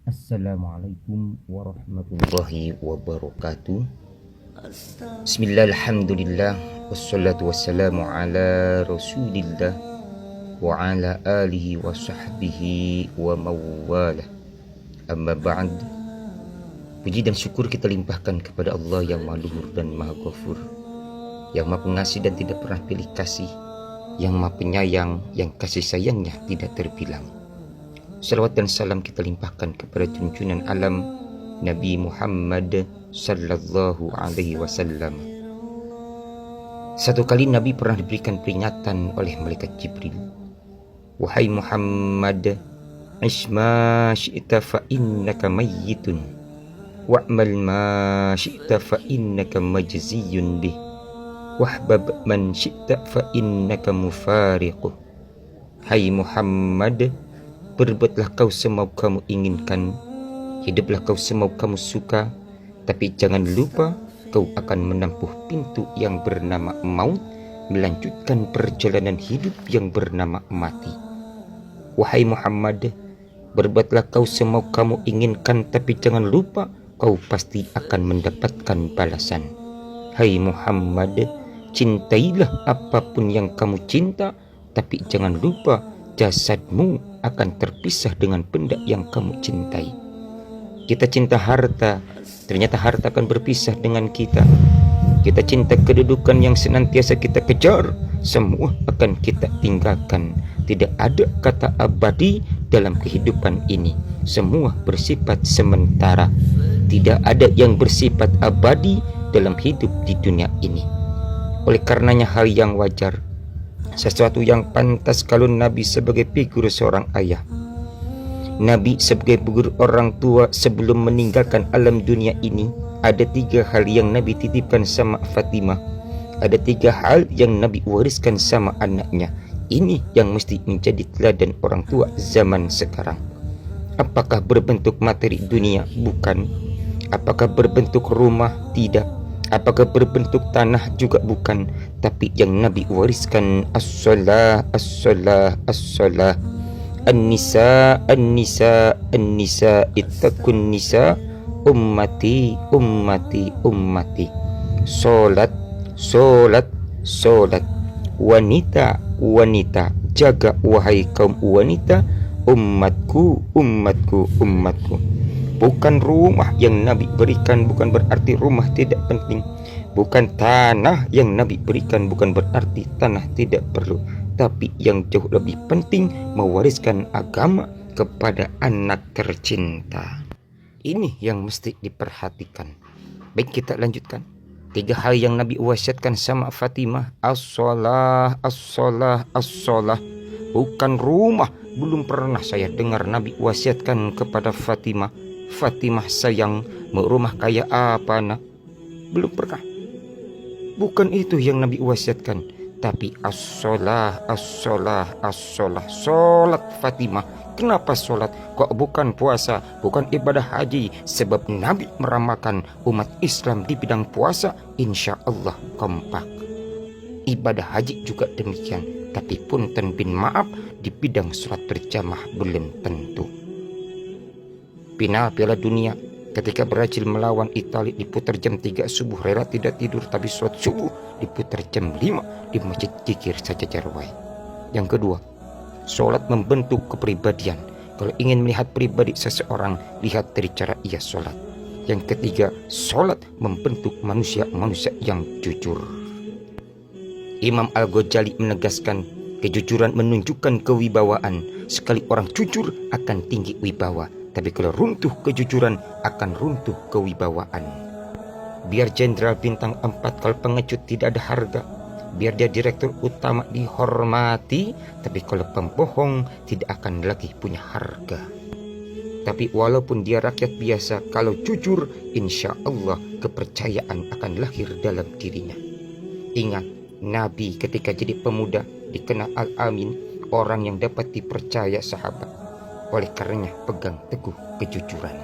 Assalamualaikum warahmatullahi wabarakatuh. Bismillah, alhamdulillah, wassalatu wassalamu ala rasulillah wa ala alihi wa sahbihi wa mawalah. Amma ba'd. Puji dan syukur kita limpahkan kepada Allah yang maha luhur dan maha ghafur, yang maha pengasih dan tidak pernah pilih kasih, yang maha penyayang, yang kasih sayangnya tidak terbilang. Salawat dan salam kita limpahkan kepada junjungan alam Nabi Muhammad sallallahu alaihi wasallam. Satu kali Nabi pernah diberikan peringatan oleh malaikat Jibril. Wahai Muhammad, isma syi'ta fa innaka mayyitun wa'mal ma syi'ta fa innaka majziyun bih wahbab man syi'ta fa innaka mufariquh. Hai Muhammad, berbuatlah kau semau kamu inginkan, hiduplah kau semau kamu suka, tapi jangan lupa kau akan menempuh pintu yang bernama maut, melanjutkan perjalanan hidup yang bernama mati. Wahai Muhammad, berbuatlah kau semau kamu inginkan, tapi jangan lupa kau pasti akan mendapatkan balasan. Hai Muhammad, cintailah apapun yang kamu cinta, tapi jangan lupa jasadmu akan terpisah dengan benda yang kamu cintai. Kita cinta harta, ternyata harta akan berpisah dengan kita. Kita cinta kedudukan yang senantiasa kita kejar, semua akan kita tinggalkan. Tidak ada kata abadi dalam kehidupan ini, semua bersifat sementara. Tidak ada yang bersifat abadi dalam hidup di dunia ini. Oleh karenanya hal yang wajar, sesuatu yang pantas kalau Nabi sebagai figur seorang ayah, Nabi sebagai figur orang tua sebelum meninggalkan alam dunia ini, ada 3 hal yang Nabi titipkan sama Fatimah. Ada 3 hal yang Nabi wariskan sama anaknya. Ini yang mesti menjadi teladan orang tua zaman sekarang. Apakah berbentuk materi dunia? Bukan. Apakah berbentuk rumah? Tidak. Apakah berbentuk tanah? Juga bukan. Tapi yang Nabi wariskan as-salah, as-salah, as-salah. An-nisa, an-nisa, an-nisa, ittaqun nisa, ummati, ummati, ummati. Solat, solat, solat. Wanita, wanita, jaga wahai kaum wanita, umatku, umatku, umatku. Bukan rumah yang Nabi berikan bukan berarti rumah tidak penting. Bukan tanah yang Nabi berikan bukan berarti tanah tidak perlu. Tapi yang jauh lebih penting, mewariskan agama kepada anak tercinta. Ini yang mesti diperhatikan. Baik, kita lanjutkan. 3 hal yang Nabi wasiatkan sama Fatimah. As-salah, as-salah, as-salah. Bukan rumah. Belum pernah saya dengar Nabi wasiatkan kepada Fatimah, Fatimah sayang, mau rumah kayak apa nak? Belum pernah. Bukan itu yang Nabi wasiatkan. Tapi as-salah, as-salah, as-salah. Solat Fatimah. Kenapa solat? Kok bukan puasa? Bukan ibadah haji? Sebab Nabi meramalkan umat Islam di bidang puasa insya Allah kompak. Ibadah haji juga demikian. Tapi punten bin maaf, di bidang sholat berjamaah belum tentu. Final Piala Dunia ketika Brazil melawan Italia diputar jam 3 subuh, rela tidak tidur, tapi sholat subuh diputar jam 5 di Masjid Kikir saja Jarwai. Yang kedua, sholat membentuk kepribadian. Kalau ingin melihat pribadi seseorang, lihat dari cara ia sholat. Yang ketiga, sholat membentuk manusia-manusia yang jujur. Imam Al-Ghazali menegaskan, kejujuran menunjukkan kewibawaan. Sekali orang jujur akan tinggi wibawa, tapi kalau runtuh kejujuran akan runtuh kewibawaan. Biar jenderal bintang 4 kalau pengecut tidak ada harga. Biar dia direktur utama dihormati, tapi kalau pembohong tidak akan lagi punya harga. Tapi walaupun dia rakyat biasa, kalau jujur, insya Allah kepercayaan akan lahir dalam dirinya. Ingat, Nabi ketika jadi pemuda dikenal Al-Amin, orang yang dapat dipercaya sahabat. Oleh karenanya pegang teguh kejujuran.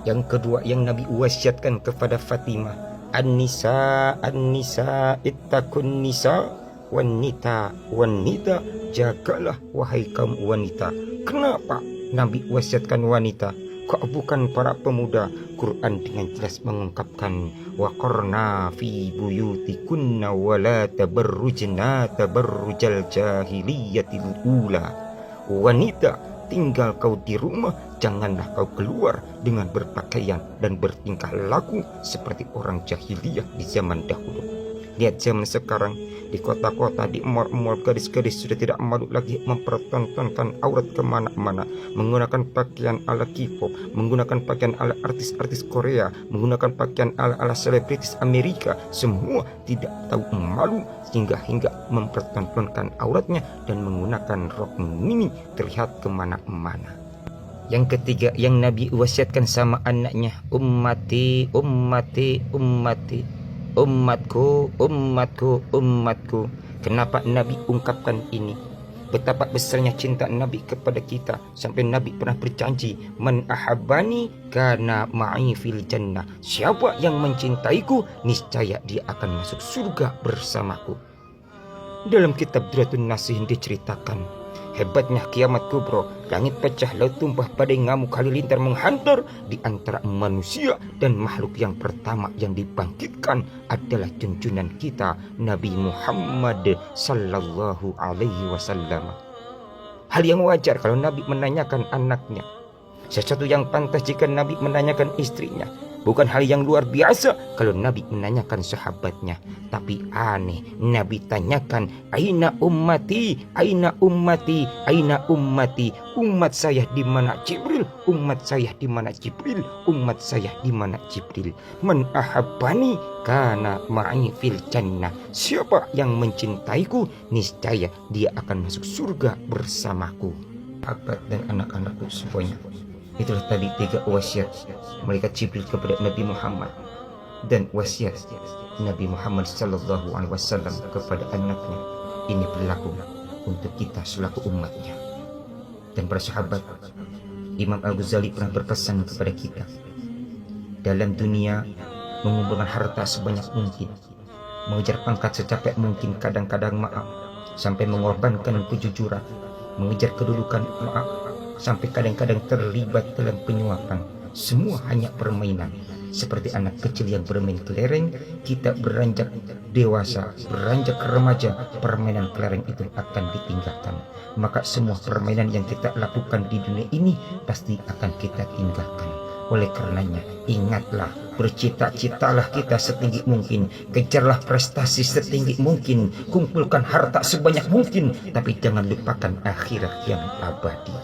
Yang kedua yang Nabi wasiatkan kepada Fatimah, An-nisa, an-nisa, ittaqun nisa, wanita, wanita, jagalah wahai kaum wanita. Kenapa Nabi wasiatkan wanita? Kok bukan para pemuda? Quran dengan jelas mengungkapkan waqarna fi buyutikunna wala tabarrujna tabarrujal jahiliyatil ula. Wanita, tinggal kau di rumah, janganlah kau keluar dengan berpakaian dan bertingkah laku seperti orang jahiliyah di zaman dahulu. Lihat zaman sekarang, di kota-kota, di mall-mall, gadis-gadis sudah tidak malu lagi mempertontonkan aurat kemana-mana, menggunakan pakaian ala K-pop, menggunakan pakaian ala artis-artis Korea, menggunakan pakaian ala selebritis Amerika. Semua tidak tahu malu hingga mempertontonkan auratnya dan menggunakan rok mini terlihat kemana-mana. Yang ketiga yang Nabi wasiatkan sama anaknya, ummati, ummati, ummati. Umatku, umatku, umatku. Kenapa Nabi ungkapkan ini? Betapa besarnya cinta Nabi kepada kita, sampai Nabi pernah berjanji, man ahabbani kana ma'i fil jannah. Siapa yang mencintaiku, niscaya dia akan masuk surga bersamaku. Dalam kitab Duratun Nasihin diceritakan hebatnya kiamat kubro, langit pecah, laut tumpah, badai ngamuk, halilintar menghantar. Di antara manusia dan makhluk yang pertama yang dibangkitkan adalah junjungan kita Nabi Muhammad sallallahu alaihi wasallam. Hal yang wajar kalau Nabi menanyakan anaknya, sesuatu yang pantas jika Nabi menanyakan istrinya. Bukan hal yang luar biasa kalau Nabi menanyakan sahabatnya. Tapi aneh, Nabi tanyakan, aina ummati, aina ummati, aina ummati. Umat saya di mana Jibril? Umat saya di mana Jibril? Umat saya di mana Jibril? Man ahabbani kana ma'i fil jannah. Siapa yang mencintaiku, niscaya dia akan masuk surga bersamaku. Sahabat dan anak-anakku semuanya, itulah tadi 3 wasiat malaikat Jibril kepada Nabi Muhammad dan wasiat Nabi Muhammad sallallahu alaihi wasallam kepada anaknya. Ini berlaku untuk kita selaku umatnya. Dan para sahabat, Imam Al-Ghazali pernah berpesan kepada kita, dalam dunia mengumpulkan harta sebanyak mungkin, mengejar pangkat secapek mungkin, kadang-kadang maaf sampai mengorbankan kejujuran, mengejar kedudukan maaf sampai kadang-kadang terlibat dalam penyuapan. Semua hanya permainan. Seperti anak kecil yang bermain kelereng, kita beranjak dewasa, beranjak remaja, permainan kelereng itu akan ditinggalkan. Maka semua permainan yang kita lakukan di dunia ini pasti akan kita tinggalkan. Oleh karenanya, ingatlah, bercita-citalah kita setinggi mungkin, kejarlah prestasi setinggi mungkin, kumpulkan harta sebanyak mungkin, tapi jangan lupakan akhirat yang abadi.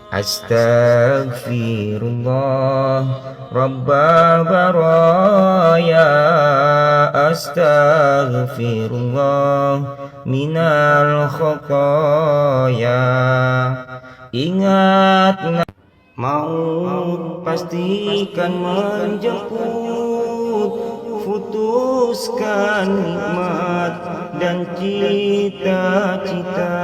Astaghfirullah Rabbal baraya, astaghfirullah minal khotoya. Ingat maut pastikan menjemput, putuskan nikmat dan cita-cita,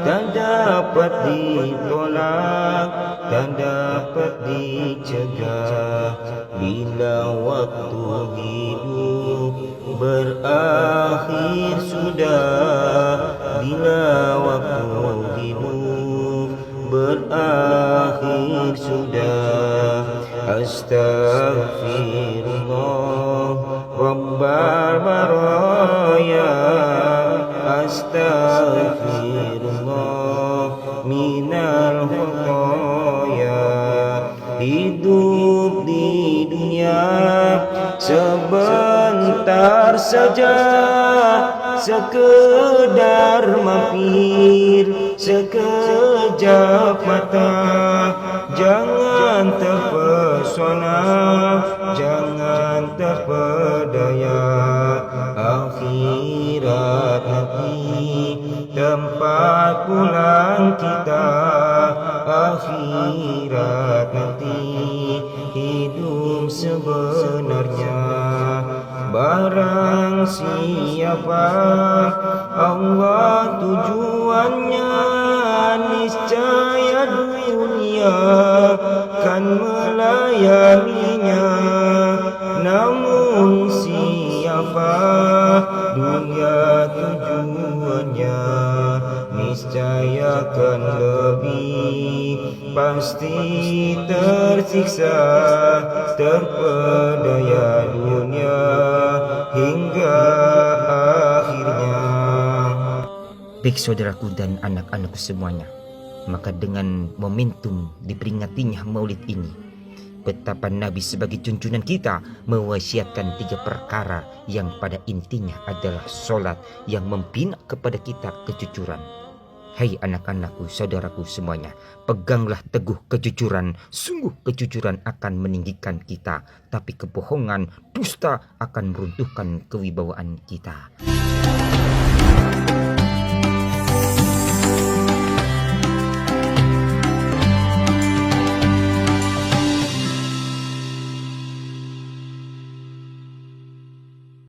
tak dapat ditolak, tak dapat dicegah. Bila waktu hidup berakhir sudah, bila waktu hidup berakhir sudah. Astaghfirullah Rabbal baraya, astaghfirullah minal khotoya. Hidup di dunia sebentar saja, sekedar mampir sekejap mata. Jangan terpesona, jangan terpedaya. Akhirat nanti tempat pulang kita, akhirat nanti hidup sebenarnya. Barang siapa Allah tujuannya, niscaya dunia kan melayaninya. Namun siapa dunia tujuannya, niscaya akan lebih pasti tersiksa, terpedaya dunia hingga akhirnya. Baik saudaraku dan anak-anakku semuanya, maka dengan momentum diperingatinya Maulid ini, betapa Nabi sebagai junjungan kita mewasiatkan 3 perkara yang pada intinya adalah sholat yang membina kepada kita kejujuran. Hai anak-anakku, saudaraku semuanya, peganglah teguh kejujuran. Sungguh kejujuran akan meninggikan kita, tapi kebohongan, dusta akan meruntuhkan kewibawaan kita.